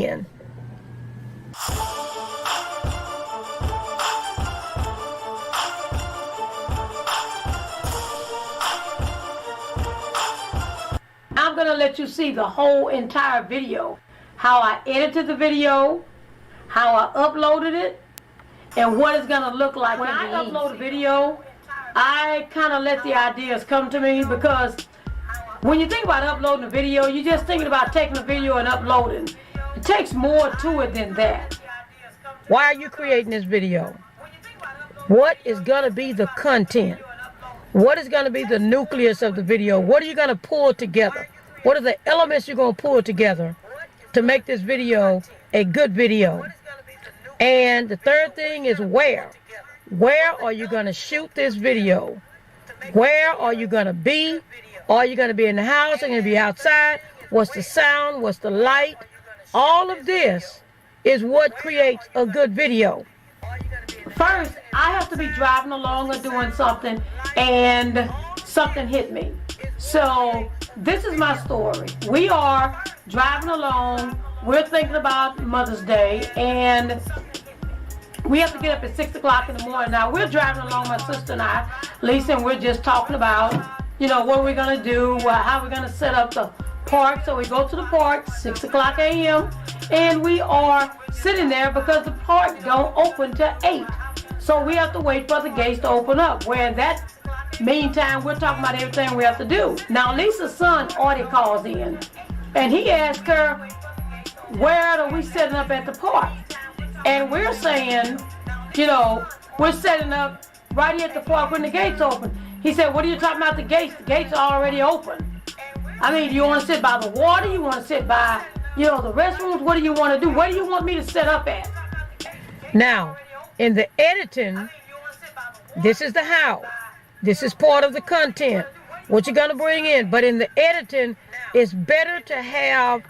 in. I'm going to let you see the whole entire video, how I edited the video, how I uploaded it, and what it's going to look like. When I upload a video, I kind of let the ideas come to me, because when you think about uploading a video, you're just thinking about taking a video and uploading. It takes more to it than that. Why are you creating this video? What is going to be the content? What is going to be the nucleus of the video? What are you going to pull together? What are the elements you're going to pull together to make this video a good video? And the third thing is where. Where are you going to shoot this video? Where are you going to be? Are you going to be in the house? Are you going to be outside? What's the sound? What's the light? All of this is what creates a good video. First, I have to be driving along or doing something, and something hit me. So this is my story. We are driving along. We're thinking about Mother's Day, and we have to get up at 6 o'clock in the morning. Now, we're driving along, my sister and I, Lisa, and we're just talking about, you know, what we're going to do, how we're going to set up the park. So we go to the park, 6 o'clock a.m., and we are sitting there because the park don't open till 8. So we have to wait for the gates to open up. Where in that meantime, we're talking about everything we have to do. Now, Lisa's son, Artie, calls in, and he asked her, where are we setting up at the park? And we're saying, you know, we're setting up right here at the park when the gates open. He said, what are you talking about the gates? The gates are already open. I mean, do you want to sit by the water? You want to sit by, you know, the restrooms? What do you want to do? Where do you want me to set up at? Now, in the editing, this is the how. This is part of the content, what you're going to bring in. But in the editing, it's better to have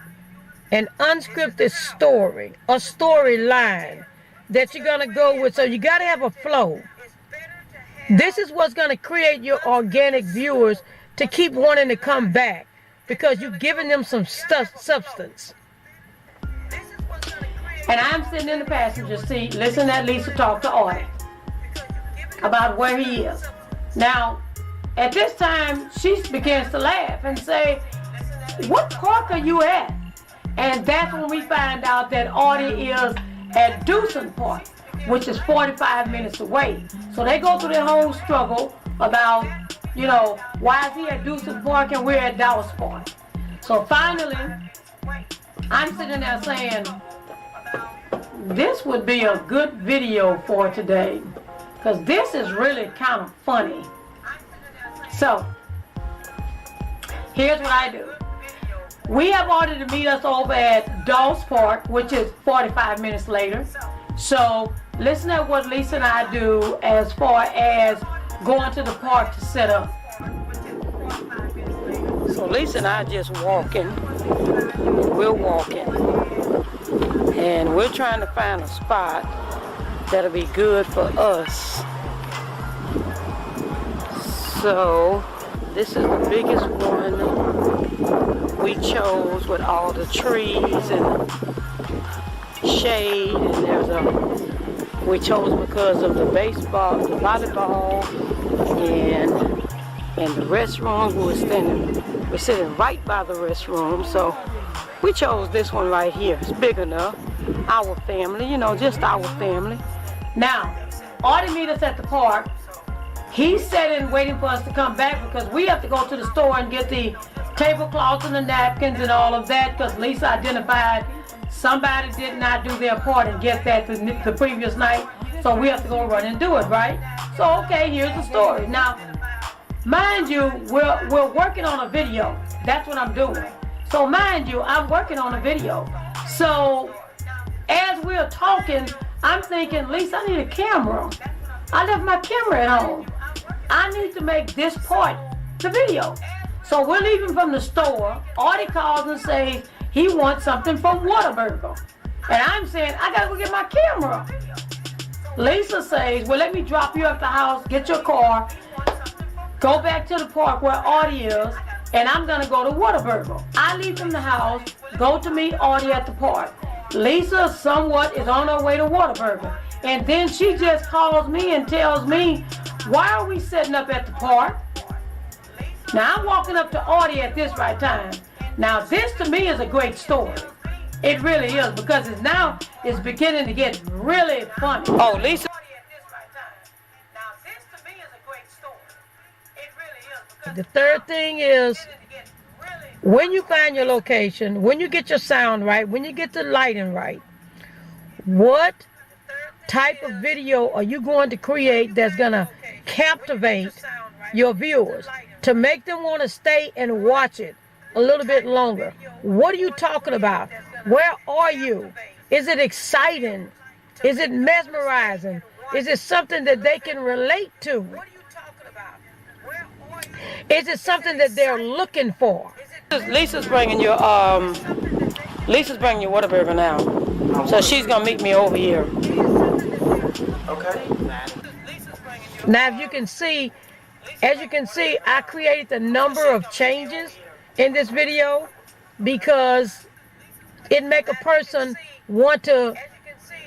an unscripted story, a storyline that you're going to go with. So you got to have a flow. This is what's going to create your organic viewers to keep wanting to come back, because you're giving them some substance. And I'm sitting in the passenger seat listening to Lisa talk to Artie about where he is. Now, at this time, she begins to laugh and say, what park are you at? And that's when we find out that Artie is at Dewson Park, which is 45 minutes away. So they go through their whole struggle about, you know, why is he at Dewson Park and we're at Dallas Park? So finally, I'm sitting there saying, this would be a good video for today, because this is really kind of funny. So, here's what I do. We have ordered to meet us over at Dallas Park, which is 45 minutes later. So, listen to what Lisa and I do as far as going to the park to set up. So Lisa and I just walking. We're walking. And we're trying to find a spot that'll be good for us. So this is the biggest one we chose, with all the trees and shade. And we chose because of the baseball, the volleyball, and the restroom. We're sitting right by the restroom. So we chose this one right here. It's big enough. Our family, you know, just our family. Now, Artie meet us at the park. He's sitting waiting for us to come back, because we have to go to the store and get the tablecloths and the napkins and all of that, because Lisa identified somebody did not do their part and get that the previous night. So we have to go run and do it, right? So, okay, here's the story. Now, mind you, we're working on a video. That's what I'm doing. So mind you, I'm working on a video. So as we're talking, I'm thinking, Lisa, I need a camera. I left my camera at home. I need to make this part the video. So we're leaving from the store. Artie calls and says he wants something from Whataburger. And I'm saying, I gotta go get my camera. Lisa says, well, let me drop you at the house, get your car, go back to the park where Artie is, and I'm gonna go to Whataburger. I leave from the house, go to meet Artie at the park. Lisa somewhat is on her way to Whataburger. And then she just calls me and tells me, why are we setting up at the park? Now I'm walking up to Audie at this right time. Now this to me is a great story. It really is, because it's beginning to get really funny. Oh, Lisa. The third thing is, when you find your location, when you get your sound right, when you get the lighting right, what type of video are you going to create that's going to captivate your viewers to make them want to stay and watch it a little bit longer? What are you talking about? Where are you? Is it exciting? Is it mesmerizing? Is it something that they can relate to? Is it something that they're looking for? Lisa's bringing your Whataburger now. So she's gonna meet me over here. Okay. Now as you can see, I created a number of changes in this video because it make a person want to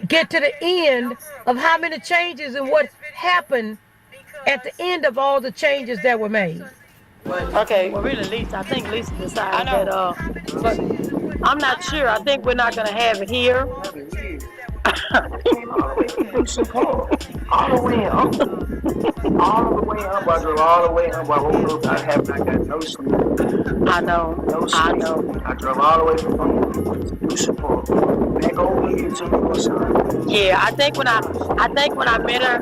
get to the end of how many changes and what happened at the end of all the changes that were made. Okay. Well, really, Lisa, I think Lisa decided that, but I'm not sure. I think we're not going to have it here. All the way up. All the way up. I drove all the way up. I woke up. I got no sleep. I know. No sleep. I know. I drove all the way from do support. Back over here to the side. Yeah, I think when I met her,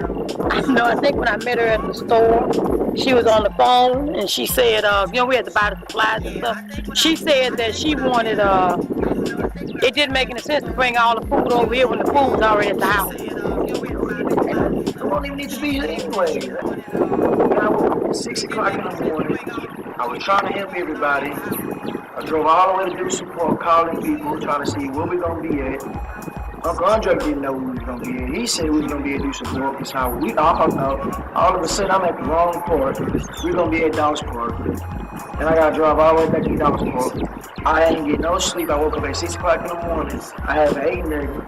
I think when I met her at the store, she was on the phone and she said, we had to buy the supplies and stuff. She said that she wanted, it didn't make any sense to bring all the food over here when the food was already at the house. I don't even need to be here anyway. I woke up at 6 o'clock in the morning. I was trying to help everybody. I drove all the way to do support, calling people, trying to see where we're going to be at. Uncle Andre didn't know we was going to be at. He said we was going to be at do support because how we all know. All of a sudden, I'm at the wrong port. We're going to be at Dawes Park. And I got to drive all the way back to Dawes Park. I ain't get no sleep. I woke up at 6 o'clock in the morning. I had an 8 nigga.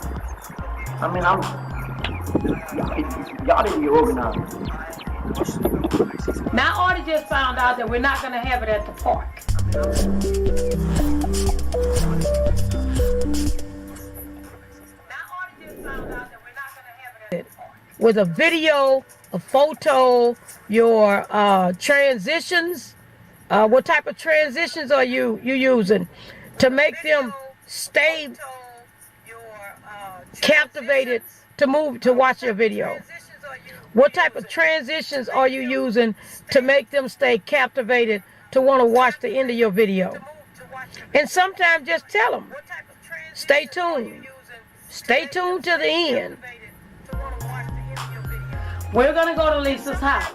I mean, y'all need to be organized. Now Audie just found out that we're not going to have it at the park. With a video, a photo, your transitions. What type of transitions are you using to make them stay captivated to watch your video? What type of transitions are you using to make them stay captivated to want to watch the end of your video? And sometimes just tell them, stay tuned. Stay tuned to the end. We're going to go to Lisa's house.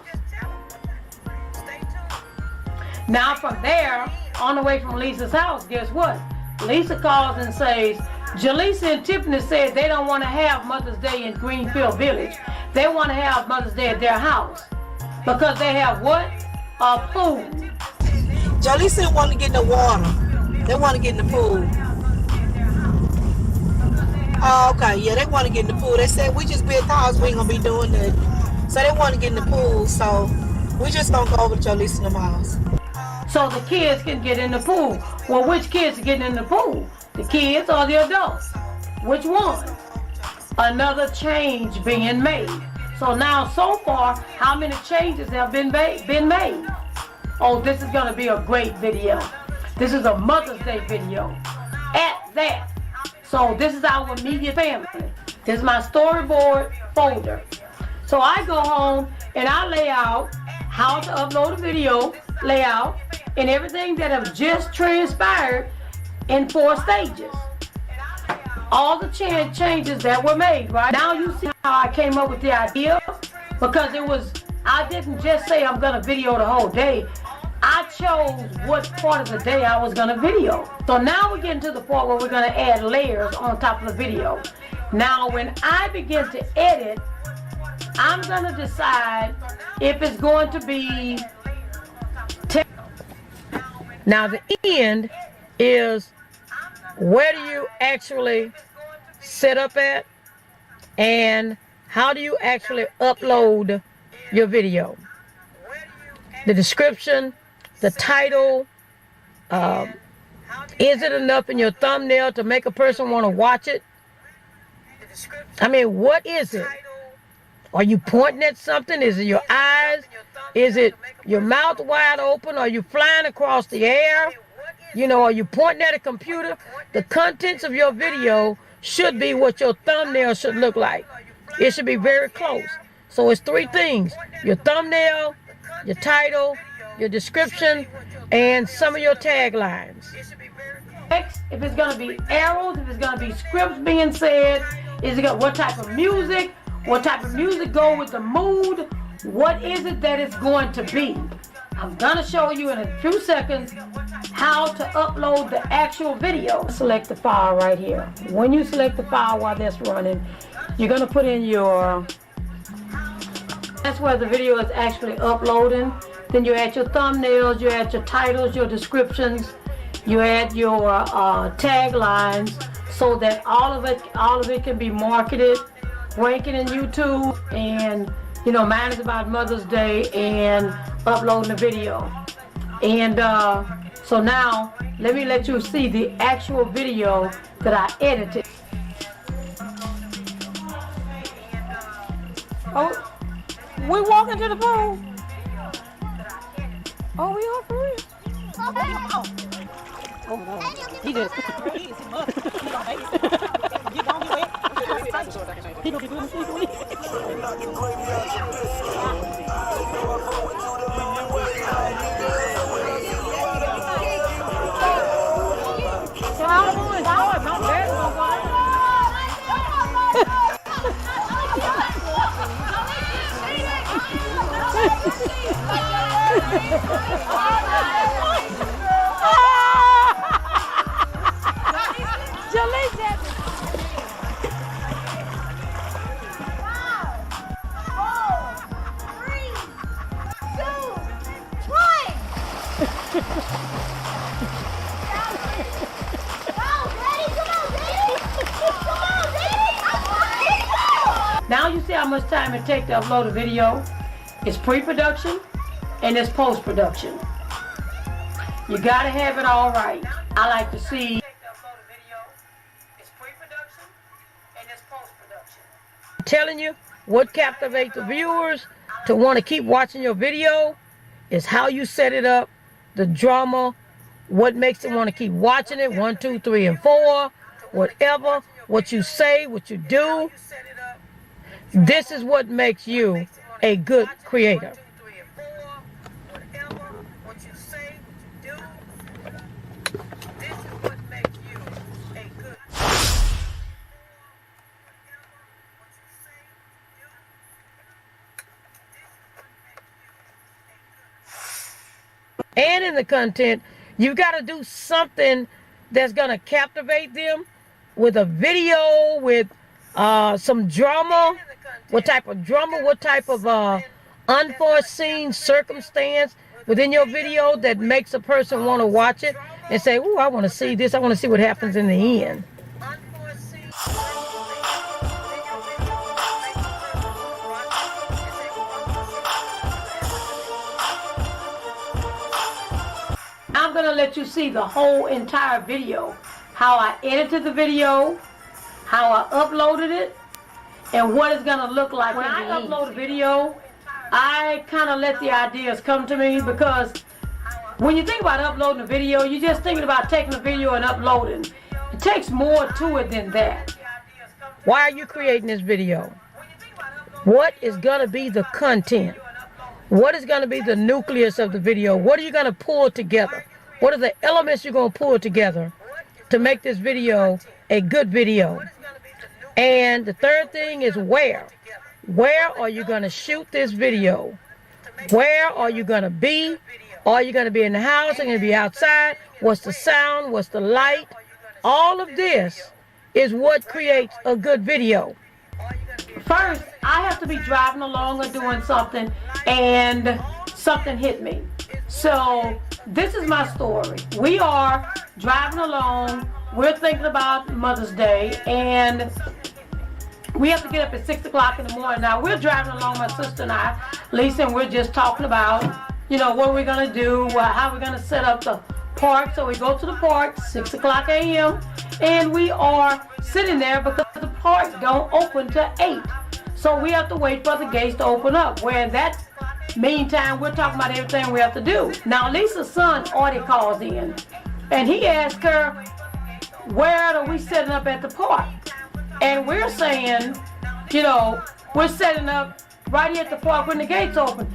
Now from there, on the way from Lisa's house, guess what? Lisa calls and says, Jaleesa and Tiffany said they don't want to have Mother's Day in Greenfield Village. They want to have Mother's Day at their house. Because they have what? A pool. Jaleesa didn't want to get in the water. They want to get in the pool. Oh, okay. Yeah, they want to get in the pool. They said we just be at the house. We ain't going to be doing that. So they want to get in the pool. So we just going to go over to Jaleesa and the house. So the kids can get in the pool. Well, which kids are getting in the pool? The kids or the adults? Which one? Another change being made. So now, so far, how many changes have been made? Oh, this is going to be a great video. This is a Mother's Day video. At that. So this is our immediate family. This is my storyboard folder. So I go home and I lay out how to upload a video, layout, and everything that have just transpired in 4 stages. All the changes that were made, right? Now you see how I came up with the idea, because I didn't just say I'm gonna video the whole day. I chose what part of the day I was gonna video. So now we're getting to the part where we're gonna add layers on top of the video. Now when I begin to edit, I'm gonna decide if it's going to be now the end is where do you actually set up at, and how do you actually upload your video. The description, the title, is it enough in your thumbnail to make a person want to watch it? I mean, what is it? Are you pointing at something? Is it your eyes? Is it your mouth wide open? Are you flying across the air? You know, are you pointing at a computer? The contents of your video should be what your thumbnail should look like. It should be very close. So it's three things: your thumbnail, your title, your description, and some of your taglines. Text, if it's going to be arrows, if it's going to be scripts being said, what type of music? What type of music go with the mood? What is it that it's going to be? I'm going to show you in a few seconds how to upload the actual video. Select the file right here. When you select the file while that's running, you're going to put in your... That's where the video is actually uploading. Then you add your thumbnails, you add your titles, your descriptions, you add your taglines, so that all of it can be marketed, ranking in YouTube, and you know, mine is about Mother's Day and uploading the video. And so now let me let you see the actual video that I edited. Oh, we walking to the pool. Oh, we are for real. Oh no, he did it. He gonna be doing this week. Now you see how much time it takes to upload a video. It's pre-production and it's post-production. You gotta have it all right. I like to see. I'm telling you, what captivates the viewers to want to keep watching your video is how you set it up, the drama, what makes them want to keep watching it, 1, 2, 3, and 4, whatever, what you say, what you do. This is what makes you a good creator. And in the content, you've got to do something that's going to captivate them with a video, with some drama. What type of drama, what type of unforeseen circumstance within your video that makes a person want to watch it and say, "Ooh, I want to see this. I want to see what happens in the end." I'm going to let you see the whole entire video, how I edited the video, how I uploaded it, and what it's going to look like. When I upload a video, I kind of let the ideas come to me, because when you think about uploading a video, you're just thinking about taking a video and uploading. It takes more to it than that. Why are you creating this video? What is going to be the content? What is going to be the nucleus of the video? What are you going to pull together? What are the elements you're going to pull together to make this video a good video? And the third thing is where. Where are you going to shoot this video? Where are you going to be? Are you going to be in the house? Are you going to be outside? What's the sound? What's the light? All of this is what creates a good video. First, I have to be driving along or doing something and something hit me. So this is my story. We are driving along we're thinking about Mother's Day, and we have to get up at 6 o'clock in the morning. Now, we're driving along, my sister and I, Lisa, and we're just talking about, what we're going to do, how we're going to set up the park. So we go to the park, 6 o'clock a.m., and we are sitting there because the park don't open till 8. So we have to wait for the gates to open up. Where in that meantime, we're talking about everything we have to do. Now, Lisa's son already calls in, and he asked her, where are we setting up at the park? And we're saying, we're setting up right here at the park when the gates open.